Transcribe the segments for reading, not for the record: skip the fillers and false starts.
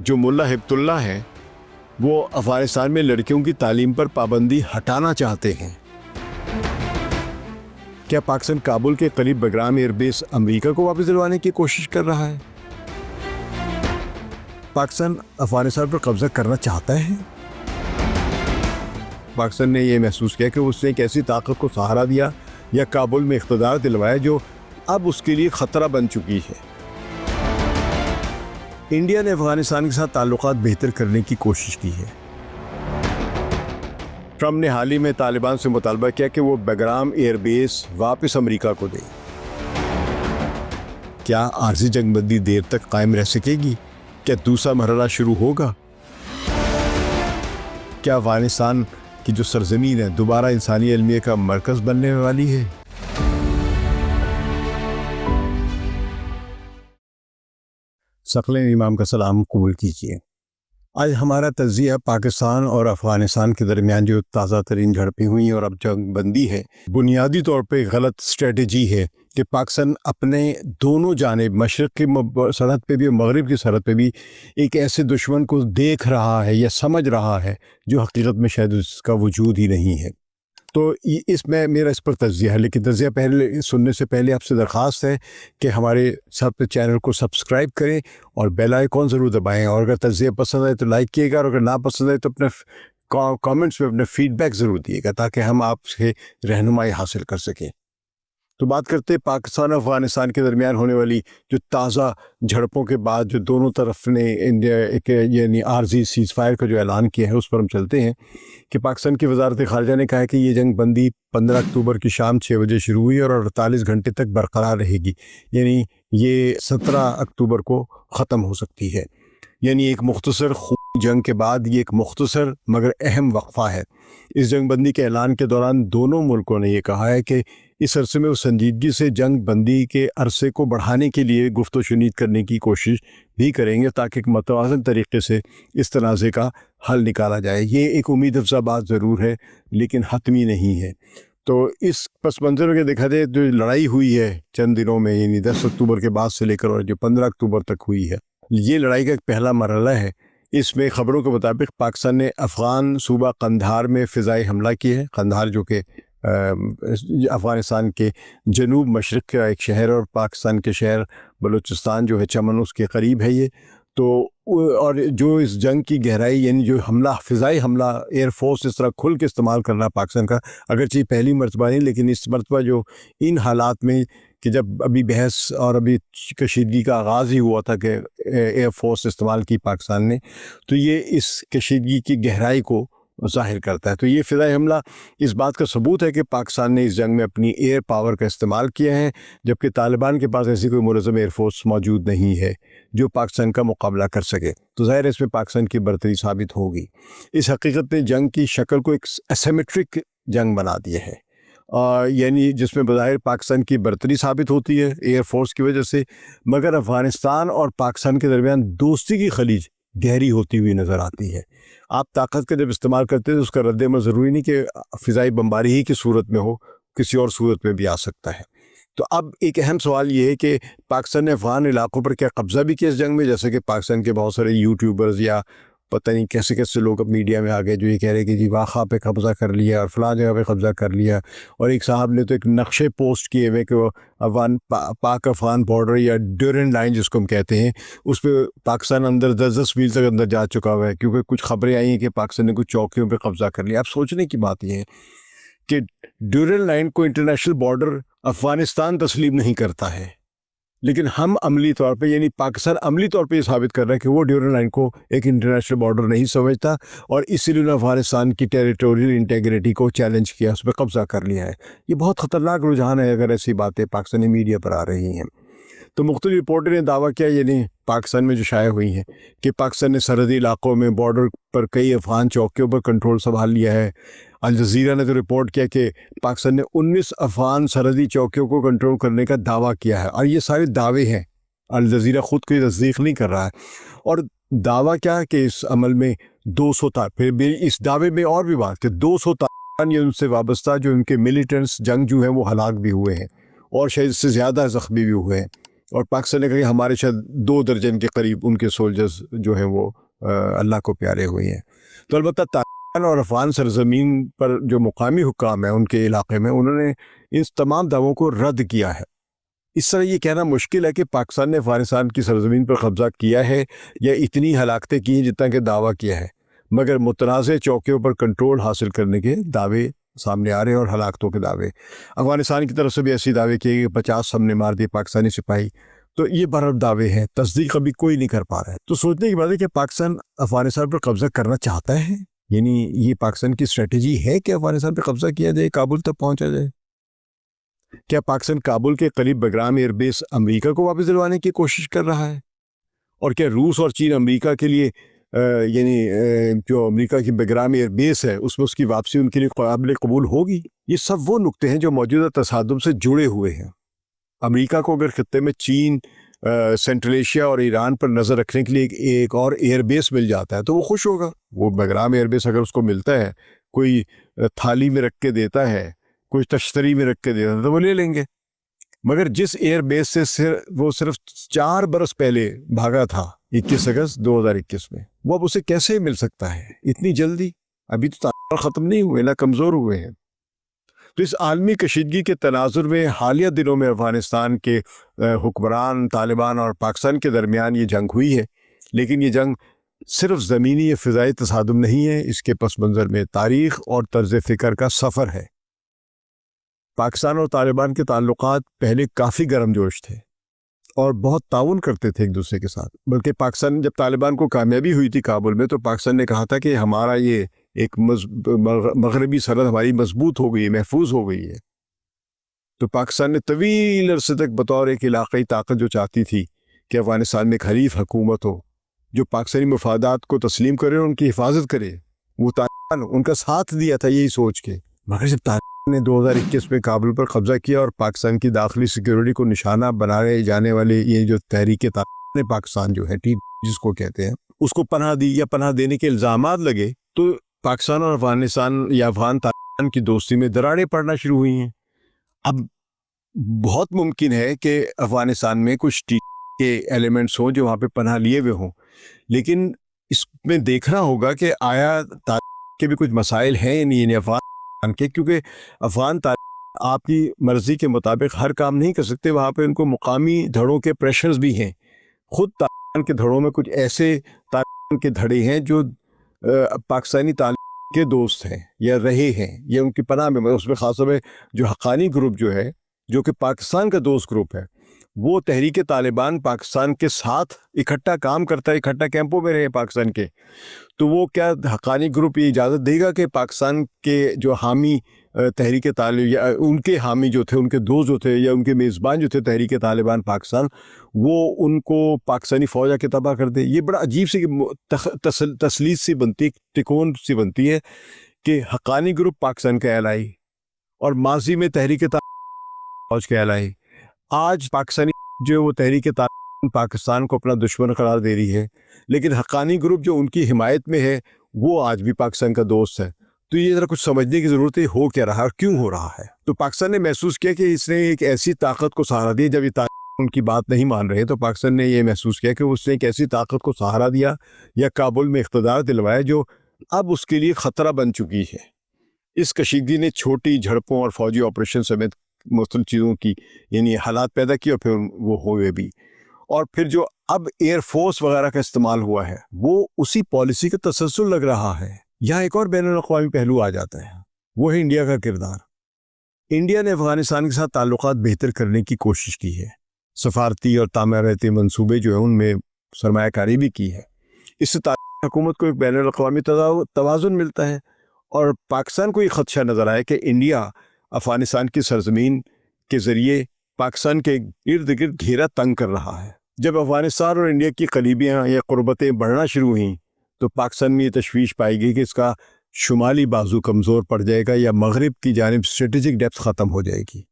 جو ملا ہبت اللہ ہیں وہ افغانستان میں لڑکیوں کی تعلیم پر پابندی ہٹانا چاہتے ہیں۔ کیا پاکستان کابل کے قریب بگرام ایئر بیس امریکہ کو واپس دلوانے کی کوشش کر رہا ہے؟ پاکستان افغانستان پر قبضہ کرنا چاہتا ہے؟ پاکستان نے یہ محسوس کیا کہ اس نے ایک ایسی طاقت کو سہارا دیا یا کابل میں اقتدار دلوایا جو اب اس کے لیے خطرہ بن چکی ہے۔ انڈیا نے افغانستان کے ساتھ تعلقات بہتر کرنے کی کوشش کی ہے۔ ٹرمپ نے حال ہی میں طالبان سے مطالبہ کیا کہ وہ بگرام ایئر بیس واپس امریکہ کو دے۔ کیا عارضی جنگ بندی دیر تک قائم رہ سکے گی؟ کیا دوسرا مرحلہ شروع ہوگا؟ کیا افغانستان کی جو سرزمین ہے دوبارہ انسانی علمیہ کا مرکز بننے والی ہے؟ ثقل امام کا سلام قبول کیجیے۔ آج ہمارا تجزیہ پاکستان اور افغانستان کے درمیان جو تازہ ترین جھڑپیں ہوئی اور اب جنگ بندی ہے، بنیادی طور پہ غلط اسٹریٹجی ہے کہ پاکستان اپنے دونوں جانب مشرق کی سرحد پہ بھی اور مغرب کی سرحد پہ بھی ایک ایسے دشمن کو دیکھ رہا ہے یا سمجھ رہا ہے جو حقیقت میں شاید اس کا وجود ہی نہیں ہے۔ تو اس میں میرا اس پر تجزیہ ہے، لیکن تجزیہ پہلے سننے سے پہلے آپ سے درخواست ہے کہ ہمارے سب چینل کو سبسکرائب کریں اور بیل آئیکن ضرور دبائیں، اور اگر تجزیہ پسند آئے تو لائک کیے گا، اور اگر ناپسند آئے تو اپنے کامنٹس میں اپنے فیڈ بیک ضرور دیے گا تاکہ ہم آپ سے رہنمائی حاصل کر سکیں۔ تو بات کرتے ہیں پاکستان اور افغانستان کے درمیان ہونے والی جو تازہ جھڑپوں کے بعد جو دونوں طرف نے انڈیا یعنی عارضی سیز فائر کا جو اعلان کیا ہے اس پر ہم چلتے ہیں کہ پاکستان کی وزارت خارجہ نے کہا ہے کہ یہ جنگ بندی 15 اکتوبر کی شام 6 بجے شروع ہوئی اور 48 گھنٹے تک برقرار رہے گی، یعنی یہ 17 اکتوبر کو ختم ہو سکتی ہے۔ یعنی ایک مختصر جنگ کے بعد یہ ایک مختصر مگر اہم وقفہ ہے۔ اس جنگ بندی کے اعلان کے دوران دونوں ملکوں نے یہ کہا ہے کہ اس عرصے میں وہ سنجیدگی سے جنگ بندی کے عرصے کو بڑھانے کے لیے گفت و شنید کرنے کی کوشش بھی کریں گے تاکہ ایک متوازن طریقے سے اس تنازع کا حل نکالا جائے۔ یہ ایک امید افزا بات ضرور ہے لیکن حتمی نہیں ہے۔ تو اس پس منظر میں دیکھا جائے جو لڑائی ہوئی ہے چند دنوں میں، یعنی 10 اکتوبر کے بعد سے لے کر اور جو 15 اکتوبر تک ہوئی ہے، یہ لڑائی کا ایک پہلا مرحلہ ہے۔ اس میں خبروں کے مطابق پاکستان نے افغان صوبہ قندھار میں فضائی حملہ کیا ہے۔ قندھار جو کہ افغانستان کے جنوب مشرق کا ایک شہر اور پاکستان کے شہر بلوچستان جو ہے چمن اس کے قریب ہے یہ۔ تو اور جو اس جنگ کی گہرائی یعنی جو حملہ فضائی حملہ ایئر فورس اس طرح کھل کے استعمال کرنا پاکستان کا، اگرچہ پہلی مرتبہ نہیں لیکن اس مرتبہ جو ان حالات میں کہ جب ابھی بحث اور ابھی کشیدگی کا آغاز ہی ہوا تھا کہ ایئر فورس استعمال کی پاکستان نے، تو یہ اس کشیدگی کی گہرائی کو ظاہر کرتا ہے۔ تو یہ فضائی حملہ اس بات کا ثبوت ہے کہ پاکستان نے اس جنگ میں اپنی ایئر پاور کا استعمال کیا ہے، جبکہ طالبان کے پاس ایسی کوئی منظم ایئر فورس موجود نہیں ہے جو پاکستان کا مقابلہ کر سکے۔ تو ظاہر ہے اس میں پاکستان کی برتری ثابت ہوگی۔ اس حقیقت نے جنگ کی شکل کو ایک اسیمیٹرک جنگ بنا دیا ہے، یعنی جس میں بظاہر پاکستان کی برتری ثابت ہوتی ہے ایئر فورس کی وجہ سے، مگر افغانستان اور پاکستان کے درمیان دوستی کی خلیج گہری ہوتی ہوئی نظر آتی ہے۔ آپ طاقت کا جب استعمال کرتے ہیں تو اس کا رد عمل ضروری نہیں کہ فضائی بمباری ہی کی صورت میں ہو، کسی اور صورت میں بھی آ سکتا ہے۔ تو اب ایک اہم سوال یہ ہے کہ پاکستان نے افغان علاقوں پر کیا قبضہ بھی کیا اس جنگ میں، جیسے کہ پاکستان کے بہت سارے یوٹیوبرز یا پتہ نہیں کیسے کیسے لوگ اب میڈیا میں آ گئے جو یہ کہہ رہے کہ جی واخا پہ قبضہ کر لیا اور فلاں جگہ پہ قبضہ کر لیا، اور ایک صاحب نے تو ایک نقشے پوسٹ کیے ہوئے کہ وہ پاک افغان بارڈر یا ڈیورنڈ لائن جس کو ہم کہتے ہیں اس پہ پاکستان اندر 10 میل تک اندر جا چکا ہوا ہے، کیونکہ کچھ خبریں آئی ہیں کہ پاکستان نے کچھ چوکیوں پہ قبضہ کر لیا۔ اب سوچنے کی بات یہ ہے کہ ڈیورنڈ لائن کو انٹرنیشنل بارڈر افغانستان تسلیم نہیں کرتا ہے، لیکن ہم عملی طور پہ یعنی پاکستان عملی طور پہ یہ ثابت کر رہا ہے کہ وہ ڈیورنڈ لائن کو ایک انٹرنیشنل بارڈر نہیں سمجھتا، اور اسی لیے افغانستان کی ٹیریٹوریل انٹیگریٹی کو چیلنج کیا، اس پہ قبضہ کر لیا ہے۔ یہ بہت خطرناک رجحان ہے اگر ایسی باتیں پاکستانی میڈیا پر آ رہی ہیں۔ تو مختلف رپورٹوں نے دعویٰ کیا، یعنی پاکستان میں جو شائع ہوئی ہیں، کہ پاکستان نے سرحدی علاقوں میں بارڈر پر کئی افغان چوکیوں پر کنٹرول سنبھال لیا ہے۔ الجزیرہ نے تو رپورٹ کیا کہ پاکستان نے 19 افغان سرحدی چوکیوں کو کنٹرول کرنے کا دعویٰ کیا ہے، اور یہ سارے دعوے ہیں، الجزیرہ خود کوئی تصدیق نہیں کر رہا ہے۔ اور دعویٰ کیا ہے کہ اس عمل میں 200 پھر بھی اس دعوے میں اور بھی بات کہ 200 طالبان ان سے وابستہ جو ان کے ملیٹنٹس جنگجو ہیں وہ ہلاک بھی ہوئے ہیں اور شاید اس سے زیادہ زخمی بھی ہوئے ہیں۔ اور پاکستان نے کہا کہ ہمارے شاید 2 درجن کے قریب ان کے سولجرز جو ہیں وہ اللہ کو پیارے ہوئے ہیں. تو البتہ طالبان اور افغان سرزمین پر جو مقامی حکام ہیں ان کے علاقے میں، انہوں نے ان تمام دعووں کو رد کیا ہے. اس طرح یہ کہنا مشکل ہے کہ پاکستان نے افغانستان کی سرزمین پر قبضہ کیا ہے یا اتنی ہلاکتیں کی ہیں جتنا کہ دعویٰ کیا ہے، مگر متنازع چوکیوں پر کنٹرول حاصل کرنے کے دعوے سامنے آ رہے ہیں اور ہلاکتوں کے دعوے. افغانستان کی طرف سے بھی ایسی دعوے کیے کہ 50 ہم نے مار دیے پاکستانی سپاہی. تو یہ برحق دعوے ہیں، تصدیق ابھی کوئی نہیں کر پا رہا ہے. تو سوچنے کی بات ہے کہ پاکستان افغانستان پر قبضہ کرنا چاہتا ہے، یعنی یہ پاکستان کی اسٹریٹجی ہے کہ افغانستان پر قبضہ کیا جائے، کابل تک پہنچا جائے. کیا پاکستان کابل کے قریب بگرام ایئر بیس امریکہ کو واپس دلوانے کی کوشش کر رہا ہے؟ اور کیا روس اور چین امریکہ کے لیے جو امریکہ کی بگرام ایئر بیس ہے اس میں اس کی واپسی ان کے لیے قابل قبول ہوگی؟ یہ سب وہ نقطے ہیں جو موجودہ تصادم سے جڑے ہوئے ہیں. امریکہ کو اگر خطے میں چین، سینٹرل ایشیا اور ایران پر نظر رکھنے کے لیے ایک اور ایئر بیس مل جاتا ہے تو وہ خوش ہوگا. وہ بگرام ایئر بیس اگر اس کو ملتا ہے، کوئی تھالی میں رکھ کے دیتا ہے، کوئی تشتری میں رکھ کے دیتا ہے تو وہ لے لیں گے. مگر جس ایئر بیس سے وہ صرف 4 برس پہلے بھاگا تھا 21 اگست 2021 میں، وہ اب اسے کیسے مل سکتا ہے اتنی جلدی؟ ابھی تو ختم نہیں ہوئے، نہ کمزور ہوئے ہیں. تو اس عالمی کشیدگی کے تناظر میں حالیہ دنوں میں افغانستان کے حکمران، طالبان اور پاکستان کے درمیان یہ جنگ ہوئی ہے. لیکن یہ جنگ صرف زمینی یا فضائی تصادم نہیں ہے، اس کے پس منظر میں تاریخ اور طرز فکر کا سفر ہے. پاکستان اور طالبان کے تعلقات پہلے کافی گرم جوش تھے اور بہت تعاون کرتے تھے ایک دوسرے کے ساتھ. بلکہ پاکستان جب طالبان کو کامیابی ہوئی تھی کابل میں تو پاکستان نے کہا تھا کہ ہمارا یہ ایک مغربی سرحد ہماری مضبوط ہو گئی ہے، محفوظ ہو گئی ہے. تو پاکستان نے طویل عرصے تک بطور ایک علاقائی طاقت جو چاہتی تھی کہ افغانستان میں ایک حریف حکومت ہو جو پاکستانی مفادات کو تسلیم کرے اور ان کی حفاظت کرے، وہ طالبان ان کا ساتھ دیا تھا یہی سوچ کے. مگر جب طالبان نے 2021 میں کابل پر قبضہ کیا اور پاکستان کی داخلی سیکیورٹی کو نشانہ بنائے جانے والے یہ جو تحریک طالبان پاکستان جو ہے جس کو کہتے ہیں اس کو پناہ دی یا پناہ دینے کے الزامات لگے، تو پاکستان اور افغانستان یا افغان طالبان کی دوستی میں دراڑیں پڑنا شروع ہوئی ہیں. اب بہت ممکن ہے کہ افغانستان میں کچھ کے ایلیمنٹس ہوں جو وہاں پہ پناہ لیے ہوئے ہوں، لیکن اس میں دیکھنا ہوگا کہ آیا طالبان کے بھی کچھ مسائل ہیں یعنی افغان کے، کیونکہ افغان طالبان آپ کی مرضی کے مطابق ہر کام نہیں کر سکتے. وہاں پہ ان کو مقامی دھڑوں کے پریشرز بھی ہیں. خود طالبان کے دھڑوں میں کچھ ایسے طالبان کے دھڑے ہیں جو پاکستانی طالبان کے دوست ہیں یا رہے ہیں یا ان کی پناہ میں، اس میں خاص طور پہ جو حقانی گروپ جو ہے جو کہ پاکستان کا دوست گروپ ہے، وہ تحریک طالبان پاکستان کے ساتھ اکٹھا کام کرتا ہے، اکٹھا کیمپوں میں رہے پاکستان کے. تو وہ کیا حقانی گروپ یہ اجازت دے گا کہ پاکستان کے جو حامی تحریک طالبان یا ان کے حامی جو تھے، ان کے دوست جو تھے یا ان کے میزبان جو تھے تحریک طالبان پاکستان، وہ ان کو پاکستانی فوج کے تباہ کر دے؟ یہ بڑا عجیب سی تسلیث سی بنتی، تکون سی بنتی ہے کہ حقانی گروپ پاکستان کا اعلائی اور ماضی میں تحریک طالبان فوج کا اعلائی، آج پاکستانی جو وہ تحریک طالبان پاکستان کو اپنا دشمن قرار دے رہی ہے، لیکن حقانی گروپ جو ان کی حمایت میں ہے وہ آج بھی پاکستان کا دوست ہے. تو یہ ذرا کچھ سمجھنے کی ضرورت ہے، ہو کیا رہا ہے اور کیوں ہو رہا ہے. تو پاکستان نے محسوس کیا کہ اس نے ایک ایسی طاقت کو سہارا دیا، جب یہ طالبان ان کی بات نہیں مان رہے تو پاکستان نے یہ محسوس کیا کہ اس نے ایک ایسی طاقت کو سہارا دیا یا کابل میں اقتدار دلوایا جو اب اس کے لیے خطرہ بن چکی ہے. اس کشیدگی نے چھوٹی جھڑپوں اور فوجی آپریشن سمیت مختلف چیزوں کی یعنی حالات پیدا کی اور پھر وہ ہوئے بھی. اور پھر جو اب ایئر فورس وغیرہ کا استعمال ہوا ہے وہ اسی پالیسی کا تسلسل لگ رہا ہے. یہاں ایک اور بین الاقوامی پہلو آ جاتا ہے، وہ ہے انڈیا کا کردار. انڈیا نے افغانستان کے ساتھ تعلقات بہتر کرنے کی کوشش کی ہے، سفارتی اور تعمیراتی منصوبے جو ہیں ان میں سرمایہ کاری بھی کی ہے. اس سے حکومت کو ایک بین الاقوامی توازن ملتا ہے اور پاکستان کو یہ خدشہ نظر آیا کہ انڈیا افغانستان کی سرزمین کے ذریعے پاکستان کے ارد گرد گھیرا تنگ کر رہا ہے. جب افغانستان اور انڈیا کی قریبیاں یا قربتیں بڑھنا شروع ہوئیں تو پاکستان میں یہ تشویش پائی گئی کہ اس کا شمالی بازو کمزور پڑ جائے گا یا مغرب کی جانب اسٹریٹجک ڈیپتھ ختم ہو جائے گی.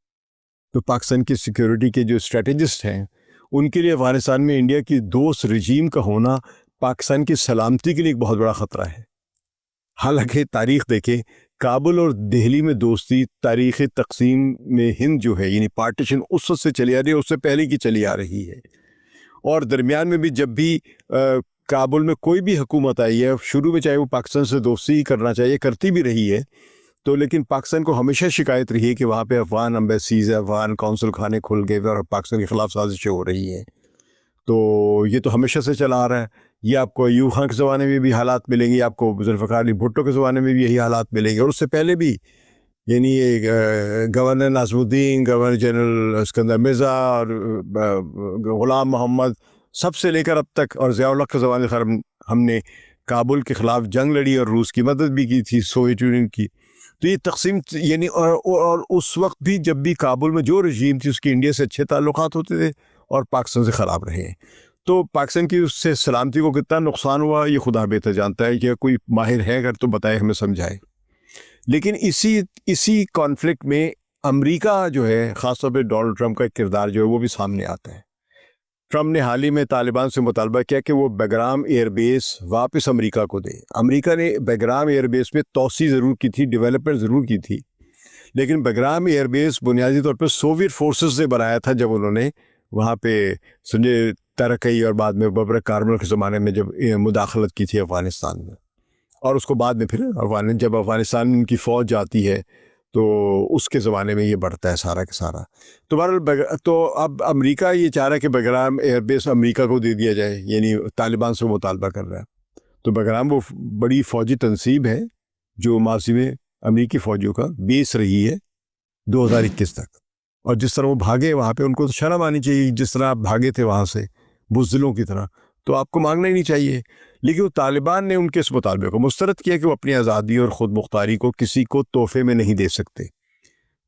تو پاکستان کی سیکیورٹی کے جو اسٹریٹجسٹ ہیں ان کے لیے افغانستان میں انڈیا کی دوست رجیم کا ہونا پاکستان کی سلامتی کے لیے ایک بہت بڑا خطرہ ہے. حالانکہ تاریخ دیکھیں، کابل اور دہلی میں دوستی تاریخ تقسیم میں ہند جو ہے یعنی پارٹیشن اس وقت سے چلی آ رہی ہے، اس سے پہلے کی چلی آ رہی ہے، اور درمیان میں بھی جب بھی کابل میں کوئی بھی حکومت آئی ہے شروع میں چاہے وہ پاکستان سے دوستی کرنا چاہیے کرتی بھی رہی ہے، تو لیکن پاکستان کو ہمیشہ شکایت رہی ہے کہ وہاں پہ افغان امبیسیز افغان قونصل خانے کھل گئے اور پاکستان کے خلاف سازشیں ہو رہی ہیں۔ تو یہ تو ہمیشہ سے چلا آ رہا ہے، یہ آپ کو ایوب خان کے زمانے میں بھی حالات ملیں گے، آپ کو ذوالفقار علی بھٹو کے زمانے میں بھی یہی حالات ملیں گے، اور اس سے پہلے بھی یعنی گورنر ناظم الدین، گورنر جنرل اسکندر مرزا اور غلام محمد سب سے لے کر اب تک، اور ضیاء الحق کے زمانے خیر ہم نے کابل کے خلاف جنگ لڑی اور روس کی مدد بھی کی تھی، سوویت یونین کی۔ تو یہ تقسیم یعنی اور اس وقت بھی جب بھی کابل میں جو رژیم تھی اس کی انڈیا سے اچھے تعلقات ہوتے تھے اور پاکستان سے خراب رہے، تو پاکستان کی اس سے سلامتی کو کتنا نقصان ہوا یہ خدا بہتر جانتا ہے، کہ کوئی ماہر ہے اگر تو بتائے ہمیں سمجھائے۔ لیکن اسی کانفلکٹ میں امریکہ جو ہے خاص طور پہ ڈونلڈ ٹرمپ کا ایک کردار جو ہے وہ بھی سامنے آتا ہے۔ ٹرمپ نے حال ہی میں طالبان سے مطالبہ کیا کہ وہ بیگرام ایئر بیس واپس امریکہ کو دے۔ امریکہ نے بیگرام ایئر بیس میں توسیع ضرور کی تھی، ڈیولپمنٹ ضرور کی تھی، لیکن بیگرام ایئر بیس بنیادی طور پہ سوویت فورسز نے بنایا تھا جب انہوں نے وہاں پہ سنجے ترقی اور بعد میں ببر کارمل کے زمانے میں جب مداخلت کی تھی افغانستان میں، اور اس کو بعد میں پھر جب افغانستان کی فوج جاتی ہے تو اس کے زمانے میں یہ بڑھتا ہے سارا کا سارا۔ تو بہرحال تو اب امریکہ یہ چاہ رہا ہے کہ بیگرام ایئر بیس امریکہ کو دے دیا جائے، یعنی طالبان سے مطالبہ کر رہا ہے۔ تو بیگرام وہ بڑی فوجی تنصیب ہے جو ماضی میں امریکی فوجیوں کا بیس رہی ہے 2021 تک، اور جس طرح وہ بھاگے وہاں پہ ان کو تو شرم آنی چاہیے، جس طرح آپ بھاگے تھے وہاں سے بزدلوں کی طرح، تو آپ کو مانگنا ہی نہیں چاہیے۔ لیکن وہ طالبان نے ان کے اس مطالبے کو مسترد کیا کہ وہ اپنی آزادی اور خود مختاری کو کسی کو تحفے میں نہیں دے سکتے۔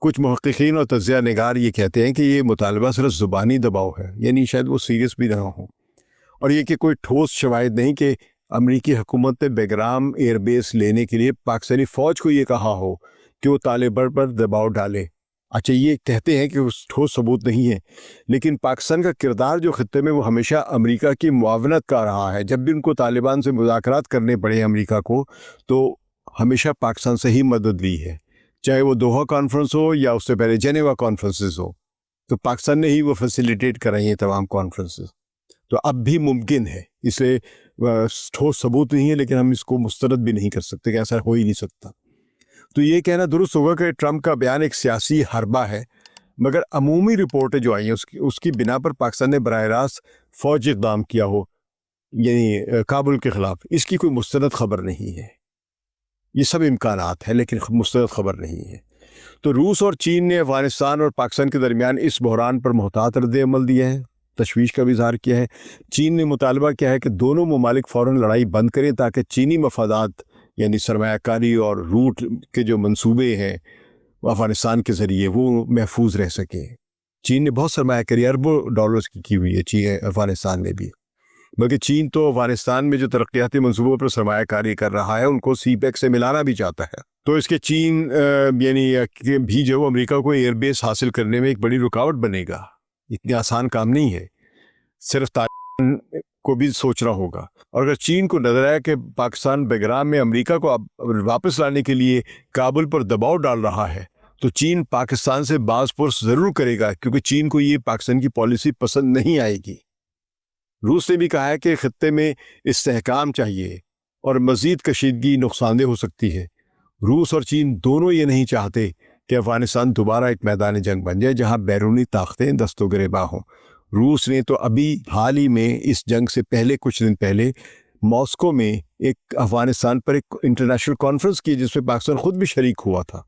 کچھ محققین اور تجزیہ نگار یہ کہتے ہیں کہ یہ مطالبہ صرف زبانی دباؤ ہے، یعنی شاید وہ سیریس بھی نہ ہو، اور یہ کہ کوئی ٹھوس شواہد نہیں کہ امریکی حکومت نے بیگرام ایئر بیس لینے کے لیے پاکستانی فوج کو یہ کہا ہو کہ وہ طالبان پر دباؤ ڈالے۔ اچھا، یہ کہتے ہیں کہ اس ٹھوس ثبوت نہیں ہے، لیکن پاکستان کا کردار جو خطے میں وہ ہمیشہ امریکہ کی معاونت کا رہا ہے۔ جب بھی ان کو طالبان سے مذاکرات کرنے پڑے امریکہ کو تو ہمیشہ پاکستان سے ہی مدد لی ہے، چاہے وہ دوحہ کانفرنس ہو یا اس سے پہلے جنیوا کانفرنسز ہو، تو پاکستان نے ہی وہ فیسیلیٹیٹ کرائی ہیں تمام کانفرنسز۔ تو اب بھی ممکن ہے، اسے ٹھوس ثبوت نہیں ہے لیکن ہم اس کو مسترد بھی نہیں کر سکتے کہ ایسا ہو ہی نہیں سکتا۔ تو یہ کہنا درست ہوگا کہ ٹرمپ کا بیان ایک سیاسی حربہ ہے، مگر عمومی رپورٹیں جو آئی ہیں اس کی بنا پر پاکستان نے براہ راست فوجی اقدام کیا ہو یعنی کابل کے خلاف، اس کی کوئی مستند خبر نہیں ہے۔ یہ سب امکانات ہیں لیکن مستند خبر نہیں ہے۔ تو روس اور چین نے افغانستان اور پاکستان کے درمیان اس بحران پر محتاط رد عمل دیا ہے، تشویش کا بھی اظہار کیا ہے۔ چین نے مطالبہ کیا ہے کہ دونوں ممالک فوراً لڑائی بند کریں تاکہ چینی مفادات یعنی سرمایہ کاری اور روٹ کے جو منصوبے ہیں افغانستان کے ذریعے وہ محفوظ رہ سکے۔ چین نے بہت سرمایہ کاری اربوں ڈالرز کی ہوئی ہے افغانستان میں بھی، بلکہ چین تو افغانستان میں جو ترقیاتی منصوبوں پر سرمایہ کاری کر رہا ہے ان کو سی پیک سے ملانا بھی چاہتا ہے۔ تو اس کے چین یعنی بھی جو امریکہ کو ایئر بیس حاصل کرنے میں ایک بڑی رکاوٹ بنے گا۔ اتنی آسان کام نہیں ہے، صرف طالبان کو بھی سوچنا ہوگا، اور اگر چین کو نظر آیا کہ پاکستان بیگرام میں امریکہ کو واپس لانے کے لیے کابل پر دباؤ ڈال رہا ہے تو چین پاکستان سے باز پرس ضرور کرے گا، کیونکہ چین کو یہ پاکستان کی پالیسی پسند نہیں آئے گی۔ روس نے بھی کہا ہے کہ خطے میں استحکام چاہیے اور مزید کشیدگی نقصان دہ ہو سکتی ہے۔ روس اور چین دونوں یہ نہیں چاہتے کہ افغانستان دوبارہ ایک میدان جنگ بن جائے جہاں بیرونی طاقتیں دست و گریباں ہوں۔ روس نے تو ابھی حال ہی میں اس جنگ سے پہلے کچھ دن پہلے ماسکو میں ایک افغانستان پر ایک انٹرنیشنل کانفرنس کی جس میں پاکستان خود بھی شریک ہوا تھا،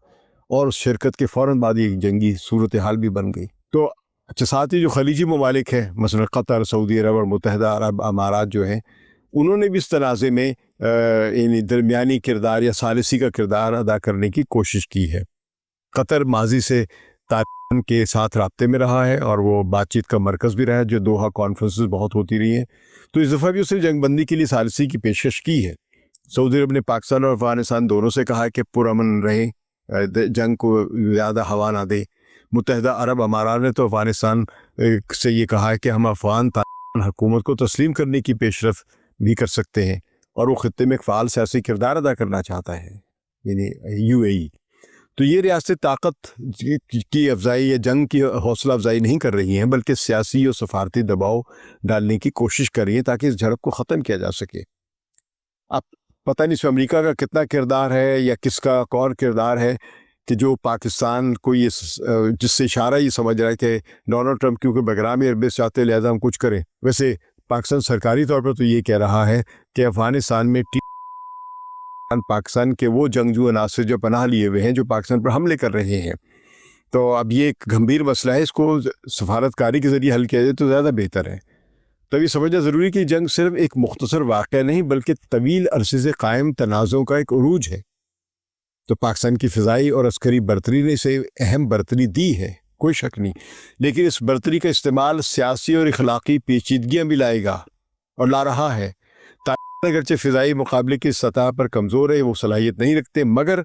اور اس شرکت کے فوراً بعد یہ جنگی صورتحال بھی بن گئی۔ تو اچھا، ساتھ ہی جو خلیجی ممالک ہیں مثلا قطر، سعودی عرب اور متحدہ عرب امارات جو ہیں، انہوں نے بھی اس تنازع میں یعنی درمیانی کردار یا ثالثی کا کردار ادا کرنے کی کوشش کی ہے۔ قطر ماضی سے طالبان کے ساتھ رابطے میں رہا ہے اور وہ بات چیت کا مرکز بھی رہا ہے، جو دوحہ کانفرنسز بہت ہوتی رہی ہیں، تو اس دفعہ بھی اس نے جنگ بندی کے لیے ثالثی کی پیشکش کی ہے۔ سعودی عرب نے پاکستان اور افغانستان دونوں سے کہا ہے کہ پرامن رہیں، جنگ کو زیادہ ہوا نہ دے۔ متحدہ عرب امارات نے تو افغانستان سے یہ کہا ہے کہ ہم افغان طالبان حکومت کو تسلیم کرنے کی پیش رفت بھی کر سکتے ہیں، اور وہ خطے میں ایک فعال سیاسی کردار ادا کرنا چاہتا ہے۔ یعنی UAE. تو یہ ریاستیں طاقت کی افزائی یا جنگ کی حوصلہ افزائی نہیں کر رہی ہیں، بلکہ سیاسی اور سفارتی دباؤ ڈالنے کی کوشش کر رہی ہیں تاکہ اس جھڑپ کو ختم کیا جا سکے. اب پتہ نہیں اس میں امریکہ کا کتنا کردار ہے یا کس کا کون کردار ہے کہ جو پاکستان کو یہ جس سے اشارہ یہ سمجھ رہا ہے کہ ڈونلڈ ٹرمپ کیونکہ بیکگراؤنڈ ایئربیس چاہتے ہیں لہٰذا ہم کچھ کریں. ویسے پاکستان سرکاری طور پر تو یہ کہہ رہا ہے کہ افغانستان میں پاکستان کے وہ جنگجو عناصر جو پناہ لیے ہوئے ہیں جو پاکستان پر حملے کر رہے ہیں. تو اب یہ ایک گھمبیر مسئلہ ہے، اس کو سفارتکاری کے ذریعے حل کیا جائے تو زیادہ بہتر ہے. تب یہ سمجھنا ضروری کہ جنگ صرف ایک مختصر واقعہ نہیں بلکہ طویل عرصے سے قائم تنازعوں کا ایک عروج ہے. تو پاکستان کی فضائی اور عسکری برتری نے اسے اہم برتری دی ہے، کوئی شک نہیں، لیکن اس برتری کا استعمال سیاسی اور اخلاقی پیچیدگیاں بھی لائے گا اور لا رہا ہے. اگرچہ فضائی مقابلے کی سطح پر کمزور ہے، وہ صلاحیت نہیں رکھتے، مگر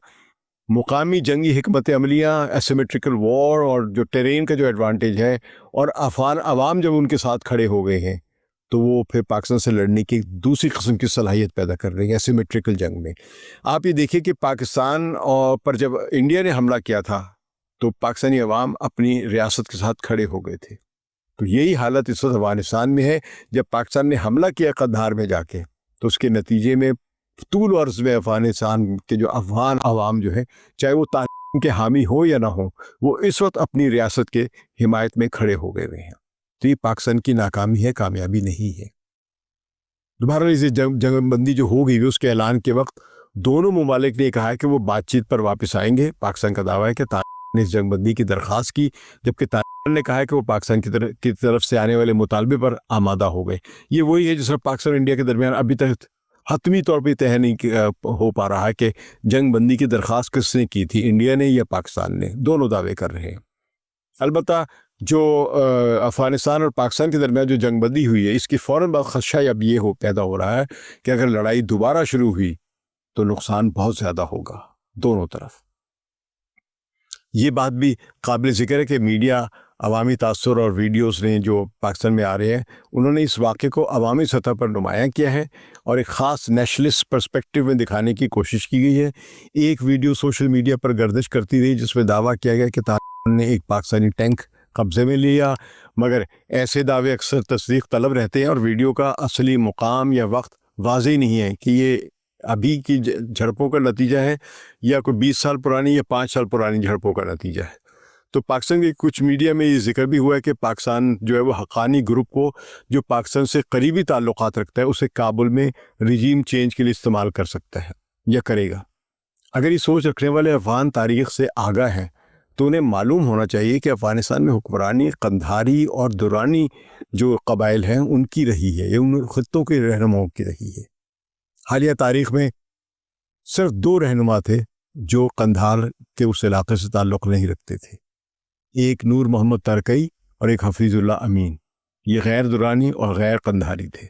مقامی جنگی حکمت عملیاں، ایسیمیٹریکل وار اور جو ٹیرین کا جو ایڈوانٹیج ہے اور افغان عوام جب ان کے ساتھ کھڑے ہو گئے ہیں تو وہ پھر پاکستان سے لڑنے کی دوسری قسم کی صلاحیت پیدا کر رہی ہے ایسیمیٹریکل جنگ میں. آپ یہ دیکھیں کہ پاکستان پر جب انڈیا نے حملہ کیا تھا تو پاکستانی عوام اپنی ریاست کے ساتھ کھڑے ہو گئے تھے. تو یہی حالت اس وقت افغانستان میں ہے. جب پاکستان نے حملہ کیا قندھار میں جا کے تو اس کے نتیجے میں طول و عرض میں افغانستان کے جو افغان عوام جو ہے چاہے وہ تعلیم کے حامی ہو یا نہ ہو وہ اس وقت اپنی ریاست کے حمایت میں کھڑے ہو گئے ہیں. تو یہ پاکستان کی ناکامی ہے، کامیابی نہیں ہے. دوبارہ اس جنگ بندی جو ہو گئی اس کے اعلان کے وقت دونوں ممالک نے کہا ہے کہ وہ بات چیت پر واپس آئیں گے. پاکستان کا دعویٰ ہے کہ طالبان نے اس جنگ بندی کی درخواست کی جبکہ طالبان نے کہا ہے کہ وہ پاکستان کی طرف سے آنے والے مطالبے پر آمادہ ہو گئے. یہ وہی ہے جس طرح پاکستان اور انڈیا کے درمیان ابھی تک حتمی طور پہ طے نہیں ہو پا رہا ہے کہ جنگ بندی کی درخواست کس نے کی تھی، انڈیا نے یا پاکستان نے. دونوں دعوے کر رہے ہیں. البتہ جو افغانستان اور پاکستان کے درمیان جو جنگ بندی ہوئی ہے اس کی فوراً بعد خدشہ اب یہ پیدا ہو رہا ہے کہ اگر لڑائی دوبارہ شروع ہوئی تو نقصان بہت زیادہ ہوگا دونوں طرف. یہ بات بھی قابل ذکر ہے کہ میڈیا عوامی تاثر اور ویڈیوز نے جو پاکستان میں آ رہے ہیں انہوں نے اس واقعے کو عوامی سطح پر نمایاں کیا ہے اور ایک خاص نیشنلسٹ پرسپیکٹیو میں دکھانے کی کوشش کی گئی ہے. ایک ویڈیو سوشل میڈیا پر گردش کرتی رہی جس میں دعویٰ کیا گیا کہ طالبان نے ایک پاکستانی ٹینک قبضے میں لیا، مگر ایسے دعوے اکثر تصدیق طلب رہتے ہیں اور ویڈیو کا اصلی مقام یا وقت واضح نہیں ہے کہ یہ ابھی کی جھڑپوں کا نتیجہ ہے یا کوئی 20 سال پرانی یا 5 سال پرانی جھڑپوں کا نتیجہ ہے. تو پاکستان کے کچھ میڈیا میں یہ ذکر بھی ہوا ہے کہ پاکستان جو ہے وہ حقانی گروپ کو جو پاکستان سے قریبی تعلقات رکھتا ہے اسے کابل میں رجیم چینج کے لیے استعمال کر سکتا ہے یا کرے گا. اگر یہ سوچ رکھنے والے افغان تاریخ سے آگاہ ہیں تو انہیں معلوم ہونا چاہیے کہ افغانستان میں حکمرانی قندھاری اور دورانی جو قبائل ہیں ان کی رہی ہے، یہ ان خطوں کے رہنماؤں کی رہی ہے. حالیہ تاریخ میں صرف 2 رہنما تھے جو قندھار کے اس علاقے سے تعلق نہیں رکھتے تھے، ایک نور محمد ترکی اور ایک حفیظ اللہ امین. یہ غیر دورانی اور غیر قندھاری تھے،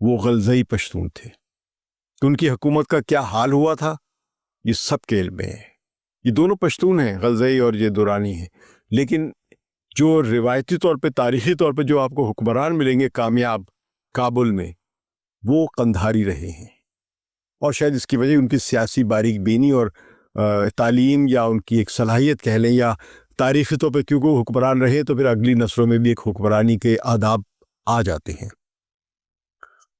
وہ غلزئی پشتون تھے. ان کی حکومت کا کیا حال ہوا تھا یہ سب کے علم میں ہے. یہ دونوں پشتون ہیں، غلزئی اور یہ دورانی ہیں، لیکن جو روایتی طور پہ تاریخی طور پہ جو آپ کو حکمران ملیں گے کامیاب کابل میں وہ قندھاری رہے ہیں. اور شاید اس کی وجہ ان کی سیاسی باریک بینی اور تعلیم یا ان کی ایک صلاحیت کہہ لیں یا تاریخی طور پہ کیونکہ وہ حکمران رہے تو پھر اگلی نسلوں میں بھی ایک حکمرانی کے آداب آ جاتے ہیں.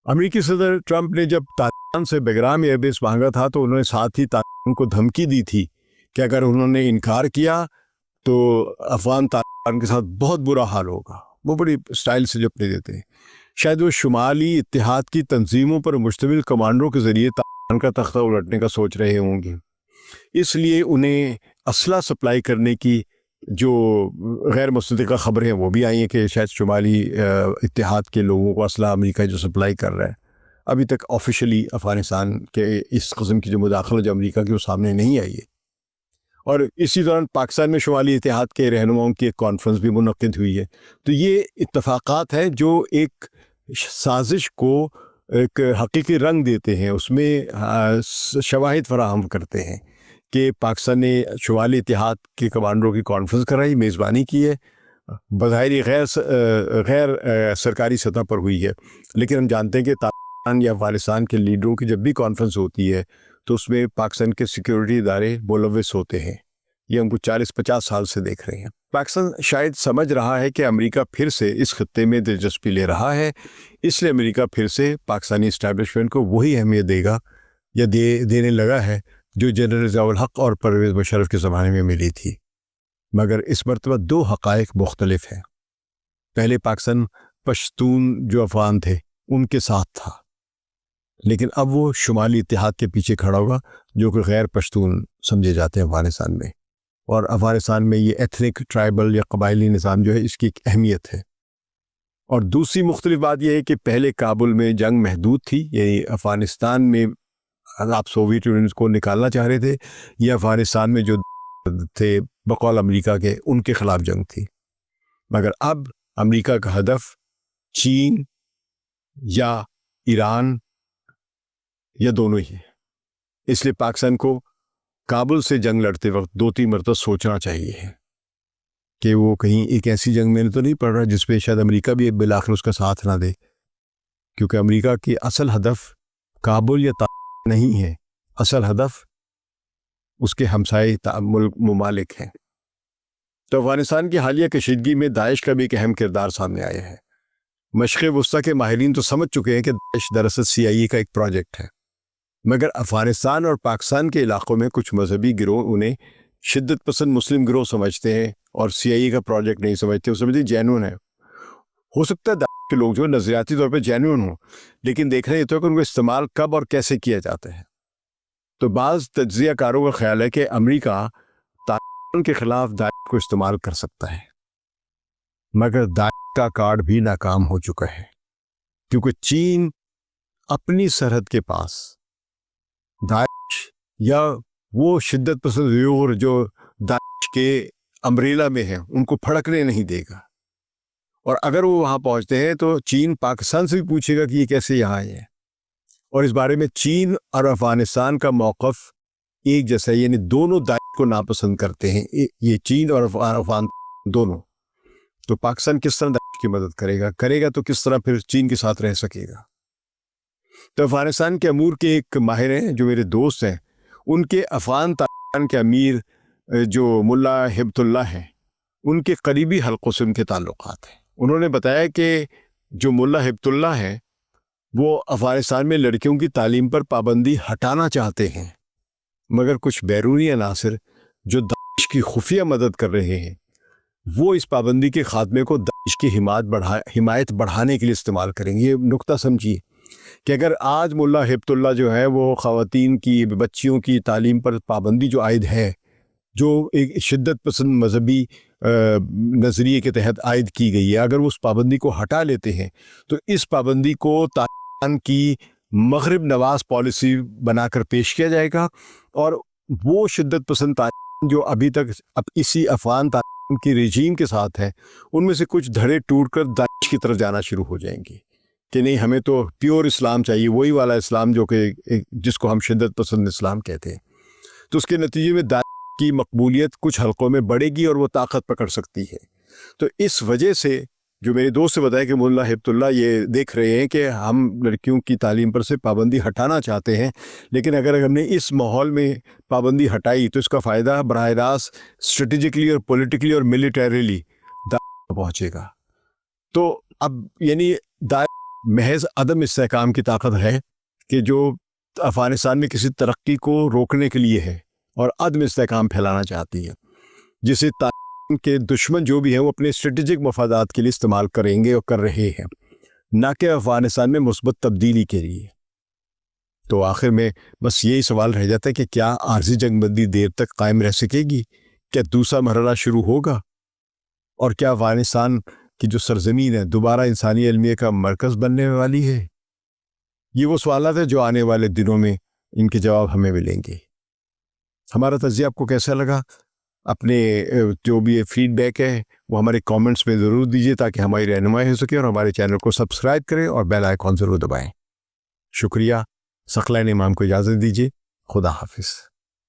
امریکی صدر ٹرمپ نے جب طالبان سے بیگرام ایئر بیس مانگا تھا تو انہوں نے ساتھ ہی طالبان کو دھمکی دی تھی کہ اگر انہوں نے انکار کیا تو افغان طالبان کے ساتھ بہت برا حال ہوگا. وہ بڑی سٹائل سے جپنے دیتے ہیں. شاید وہ شمالی اتحاد کی تنظیموں پر مشتمل کمانڈروں کے ذریعے طالبان کا تختہ الٹنے کا سوچ رہے ہوں گے، اس لیے انہیں اسلحہ سپلائی کرنے کی جو غیر مصدقہ خبریں ہیں وہ بھی آئی ہیں کہ شاید شمالی اتحاد کے لوگوں کو اسلحہ امریکہ جو سپلائی کر رہا ہے. ابھی تک آفیشلی افغانستان کے اس قسم کی جو مداخلت جو امریکہ کی وہ سامنے نہیں آئی ہے. اور اسی دوران پاکستان میں شمالی اتحاد کے رہنماؤں کی ایک کانفرنس بھی منعقد ہوئی ہے. تو یہ اتفاقات ہیں جو ایک سازش کو ایک حقیقی رنگ دیتے ہیں، اس میں شواہد فراہم کرتے ہیں کہ پاکستان نے شمالی اتحاد کے کمانڈروں کی کانفرنس کرائی، میزبانی کی ہے، بظاہر غیر سرکاری سطح پر ہوئی ہے، لیکن ہم جانتے ہیں کہ یا افغانستان کے لیڈروں کی جب بھی کانفرنس ہوتی ہے تو اس میں پاکستان کے سیکیورٹی ادارے ملوث ہوتے ہیں. یہ ہم کو 40-50 سال سے دیکھ رہے ہیں. پاکستان شاید سمجھ رہا ہے کہ امریکہ پھر سے اس خطے میں دلچسپی لے رہا ہے، اس لیے امریکہ پھر سے پاکستانی اسٹیبلشمنٹ کو وہی اہمیت دے گا یا دینے لگا ہے جو جنرل ضیاء الحق اور پرویز مشرف کے زمانے میں ملی تھی. مگر اس مرتبہ دو حقائق مختلف ہیں. پہلے پاکستان پشتون جو افغان تھے ان کے ساتھ تھا، لیکن اب وہ شمالی اتحاد کے پیچھے کھڑا ہوگا جو کہ غیر پشتون سمجھے جاتے ہیں افغانستان میں. اور افغانستان میں یہ ایتھنک ٹرائبل یا قبائلی نظام جو ہے اس کی ایک اہمیت ہے. اور دوسری مختلف بات یہ ہے کہ پہلے کابل میں جنگ محدود تھی، یعنی افغانستان میں آپ سوویت یونین کو نکالنا چاہ رہے تھے، یا افغانستان میں جو تھے بقول امریکہ کے ان کے خلاف جنگ تھی. مگر اب امریکہ کا ہدف چین یا ایران یا دونوں ہی ہے. اس لیے پاکستان کو کابل سے جنگ لڑتے وقت 2-3 مرتبہ سوچنا چاہیے کہ وہ کہیں ایک ایسی جنگ میں تو نہیں پڑ رہا جس پہ شاید امریکہ بھی بالآخر اس کا ساتھ نہ دے، کیونکہ امریکہ کی اصل ہدف کابل یا نہیں ہے، اصل ہدف اس کے ہمسائے ممالک ہیں. تو افغانستان کی حالیہ کشیدگی میں داعش کا بھی ایک اہم کردار سامنے آیا ہے. مشرق وسطیٰ کے ماہرین تو سمجھ چکے ہیں کہ داعش دراصل CIA کا ایک پروجیکٹ ہے، مگر افغانستان اور پاکستان کے علاقوں میں کچھ مذہبی گروہ انہیں شدت پسند مسلم گروہ سمجھتے ہیں اور CIA کا پروجیکٹ نہیں سمجھتے، وہ سمجھتے جینون ہے. ہو سکتا ہے داعش کے لوگ جو نظریاتی طور پہ جینون ہوں، لیکن دیکھنا یہ تو ہے کہ ان کو استعمال کب اور کیسے کیا جاتا ہے. تو بعض تجزیہ کاروں کا خیال ہے کہ امریکہ طالبان کے خلاف داعش کو استعمال کر سکتا ہے، مگر داعش کا کارڈ بھی ناکام ہو چکا ہے، کیونکہ چین اپنی سرحد کے پاس داعش یا وہ شدت پسند ضیور جو داعش کے امبریلا میں ہیں ان کو پھڑکنے نہیں دے گا. اور اگر وہ وہاں پہنچتے ہیں تو چین پاکستان سے بھی پوچھے گا کہ یہ کیسے یہاں آئے ہیں. اور اس بارے میں چین اور افغانستان کا موقف ایک جیسا ہے، یعنی دونوں داعش کو ناپسند کرتے ہیں، یہ چین اور افغان دونوں. تو پاکستان کس طرح داعش کی مدد کرے گا تو کس طرح پھر چین کے ساتھ رہ سکے گا. تو افغانستان کے امور کے ایک ماہر ہیں جو میرے دوست ہیں، ان کے افغان طالبان کے امیر جو ملا ہبت اللہ ہیں ان کے قریبی حلقوں سے ان کے تعلقات ہیں. انہوں نے بتایا کہ جو ملا ہبت اللہ ہیں وہ افغانستان میں لڑکیوں کی تعلیم پر پابندی ہٹانا چاہتے ہیں، مگر کچھ بیرونی عناصر جو داعش کی خفیہ مدد کر رہے ہیں وہ اس پابندی کے خاتمے کو داعش کی حمایت بڑھانے کے لیے استعمال کریں گے. یہ نقطہ سمجھیے کہ اگر آج ملا ہبت اللہ جو ہے وہ خواتین کی بچیوں کی تعلیم پر پابندی جو عائد ہے، جو ایک شدت پسند مذہبی نظریے کے تحت عائد کی گئی ہے، اگر وہ اس پابندی کو ہٹا لیتے ہیں تو اس پابندی کو طالبان کی مغرب نواز پالیسی بنا کر پیش کیا جائے گا، اور وہ شدت پسند طالبان جو ابھی تک اسی افغان طالبان کی رجیم کے ساتھ ہیں ان میں سے کچھ دھڑے ٹوٹ کر داعش کی طرف جانا شروع ہو جائیں گے کہ نہیں، ہمیں تو پیور اسلام چاہیے، وہی والا اسلام جو کہ جس کو ہم شدت پسند اسلام کہتے ہیں. تو اس کے نتیجے میں داعش کی مقبولیت کچھ حلقوں میں بڑھے گی اور وہ طاقت پکڑ سکتی ہے. تو اس وجہ سے جو میرے دوست سے بتایا کہ ملا ہبت اللہ یہ دیکھ رہے ہیں کہ ہم لڑکیوں کی تعلیم پر سے پابندی ہٹانا چاہتے ہیں، لیکن اگر ہم نے اس ماحول میں پابندی ہٹائی تو اس کا فائدہ براہ راست اسٹریٹجکلی اور پولیٹیکلی اور ملیٹریلی داعش پہنچے گا. تو اب یعنی داعش محض عدم استحکام کی طاقت ہے کہ جو افغانستان میں کسی ترقی کو روکنے کے لیے ہے اور عدم استحکام پھیلانا چاہتی ہے، جسے طالبان کے دشمن جو بھی ہیں وہ اپنے اسٹریٹجک مفادات کے لیے استعمال کریں گے اور کر رہے ہیں، نہ کہ افغانستان میں مثبت تبدیلی کے لیے. تو آخر میں بس یہی سوال رہ جاتا ہے کہ کیا عارضی جنگ بندی دیر تک قائم رہ سکے گی؟ کیا دوسرا مرحلہ شروع ہوگا؟ اور کیا افغانستان کی جو سرزمین ہے دوبارہ انسانی علمیہ کا مرکز بننے والی ہے؟ یہ وہ سوالات ہیں جو آنے والے دنوں میں ان کے جواب ہمیں ملیں گے. ہمارا تجزیہ آپ کو کیسا لگا؟ اپنے جو بھی فیڈ بیک ہے وہ ہمارے کامنٹس میں ضرور دیجیے تاکہ ہماری رہنمائی ہو سکے، اور ہمارے چینل کو سبسکرائب کریں اور بیل آئیکن ضرور دبائیں. شکریہ. ثقلین امام کو اجازت دیجیے. خدا حافظ.